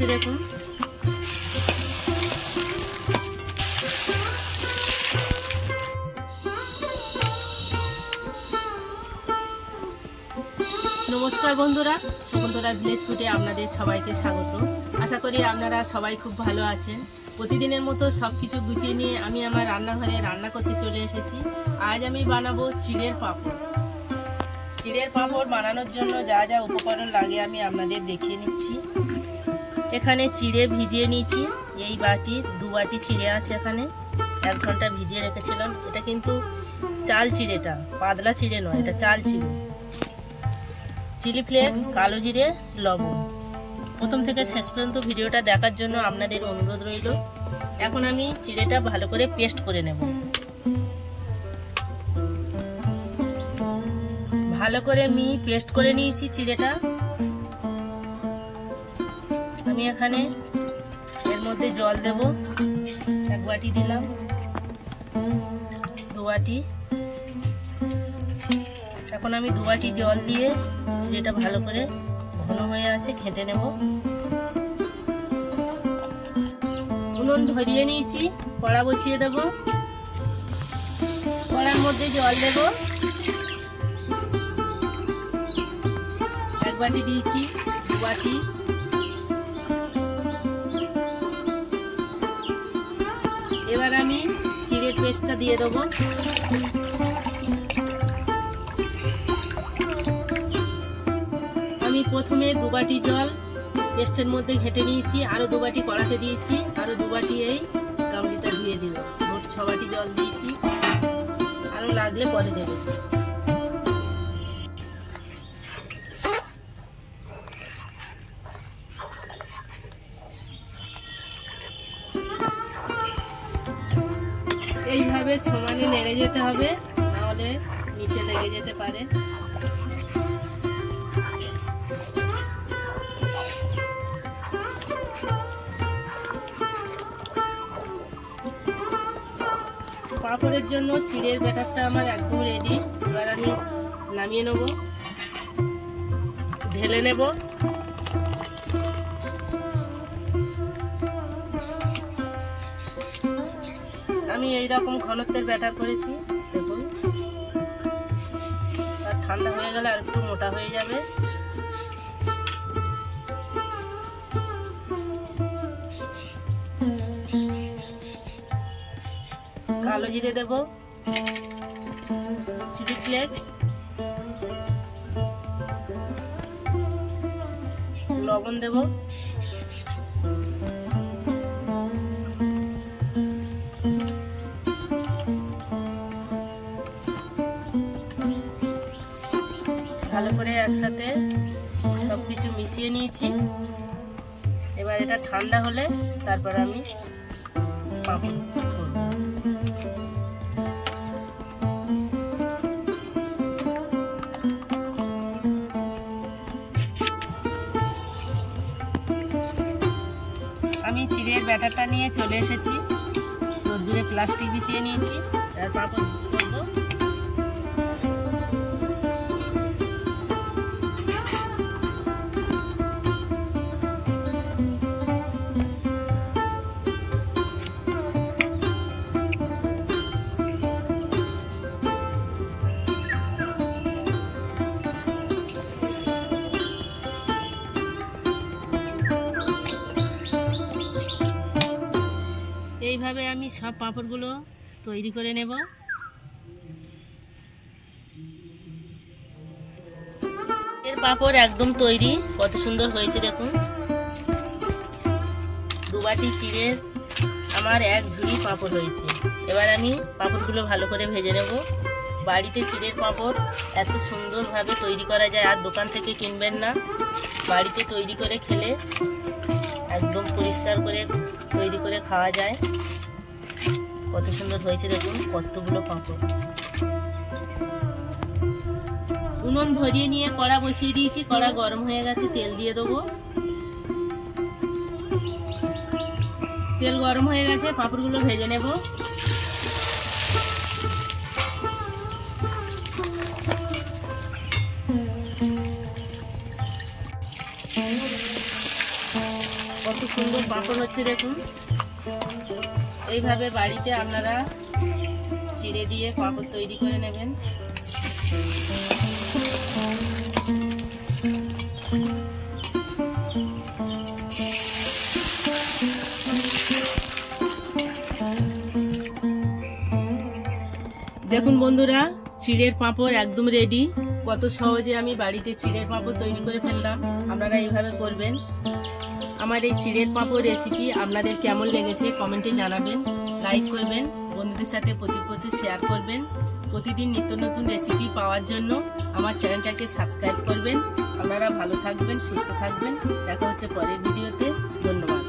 হচ্ছে দেখুন। নমস্কার বন্ধুরা, শকুন্তলা ভিলেজ ফুডে আপনাদের সবাইকে স্বাগত। আশা করি আপনারা সবাই খুব ভালো আছেন। প্রতিদিনের মতো সব কিছু গুছিয়ে নিয়ে আমি আমার রান্নাঘরে রান্না করতে চলে এসেছি। আজ আমি বানাবো চিড়ের পাঁপড়। চিড়ের পাঁপড় বানানোর জন্য যা যা উপকরণ লাগে আমি আপনাদের দেখিয়ে নিচ্ছি। এখানে চিড়ে ভিজিয়ে নিয়েছি, এই বাটি 2 বাটি চিড়ে আছে। এখানে 1 ঘন্টা ভিজিয়ে রেখেছিলাম। এটা কিন্তু চাল চিড়েটা, পাতলা চিড়ে নয়, এটা চাল চিড়ে। চিলি ফ্লেক্স, কালো জিরে, লবণ। প্রথম থেকে শেষ পর্যন্ত ভিডিওটা দেখার জন্য আপনাদের অনুরোধ রইল। এখন আমি চিড়েটা ভালো করে পেস্ট করে নেব। ভালো করে আমি পেস্ট করে নিয়েছি চিড়েটা। আমি এখানে এর মধ্যে জল দেব। 1 বাটি দিলাম, 2 বাটি। এখন আমি 2 বাটি জল দিয়ে চিড়েটা ভালো করে ঘন হয়ে আছে ঘেঁটে নেব। উনুন ধরিয়ে নিয়েছি, কড়া বসিয়ে দেব। কড়ার মধ্যে জল দেব। 1 বাটি দিয়েছি, 2 বাটি। এবার আমি চিড়ের পেস্টটা দিয়ে দেবো। আমি প্রথমে 2 বাটি জল পেস্টের মধ্যে ঘেঁটে নিয়েছি, আরো 2 বাটি কড়াতে দিয়েছি, আরো 2 বাটি এই গামলিটা ধুয়ে দিল। মোট 6 বাটি জল দিয়েছি, আরো লাগলে পরে দেবে। এইভাবে সমানে নেড়ে যেতে হবে, নাহলে নিচে লেগে যেতে পারে। পাঁপড়ের জন্য চিড়ের ব্যাটারটা আমার একদম রেডি। এবার আমি নামিয়ে নেব, ঢেলে নেব। আমি এইরকম ঘনত্বের ব্যাটার করেছি দেখুন। আর ঠান্ডা হয়ে গেলে আর একটু মোটা হয়ে যাবে। কালো জিরে দেব, চিলি ফ্লেক্স, লবণ দেব। ভালো করে একসাথে সবকিছু মিশিয়ে নিয়েছি। এবার এটা ঠান্ডা হলে তারপর আমি পাঁপড় করব। আমি চিড়ের ব্যাটারটা নিয়ে চলে এসেছি। রোদ্দুরে প্লাস্টিক বিছিয়ে নিয়েছি, আর পাঁপড় করব। এইভাবে আমি সব পাঁপড়গুলো তৈরি করে নেব। এর পাঁপড় একদম তৈরি। কত সুন্দর হয়েছে দেখুন। 2 বাটি চিড়ের আমার 1 ঝুড়ি পাঁপড় হয়েছে। এবার আমি পাঁপড়গুলো ভালো করে ভেজে নেব। বাড়িতে চিড়ের পাঁপড় এত সুন্দরভাবে তৈরি করা যায়, আর দোকান থেকে কিনবেন না। বাড়িতে তৈরি করে খেলে একদম পরিষ্কার করে তৈরি করে খাওয়া যায়। কত সুন্দর হয়েছে দেখুন, কতগুলো পাঁপড়। উনুন ধরিয়ে নিয়ে কড়া বসিয়ে দিয়েছি। কড়া গরম হয়ে গেছে, তেল দিয়ে দেবো। তেল গরম হয়ে গেছে, পাঁপড়গুলো ভেজে নেব। কত সুন্দর পাঁপড় হচ্ছে দেখুন। এইভাবে বাড়িতে আপনারা চিড়ে দিয়ে পাঁপড় তৈরি করে নেবেন। দেখুন বন্ধুরা, চিড়ের পাঁপড় একদম রেডি। কত সহজে আমি বাড়িতে চিড়ের পাঁপড় তৈরি করে ফেললাম। আপনারা এইভাবে করবেন। আমার এই চিড়ের পাঁপড় রেসিপি আপনাদের কেমন লেগেছে কমেন্টে জানাবেন, লাইক করবেন, বন্ধুদের সাথে প্রচুর প্রচুর শেয়ার করবেন। প্রতিদিন নিত্য নতুন রেসিপি পাওয়ার জন্য আমার চ্যানেলটাকে সাবস্ক্রাইব করবেন। আপনারা ভালো থাকবেন, সুস্থ থাকবেন। দেখা হচ্ছে পরের ভিডিওতে। ধন্যবাদ।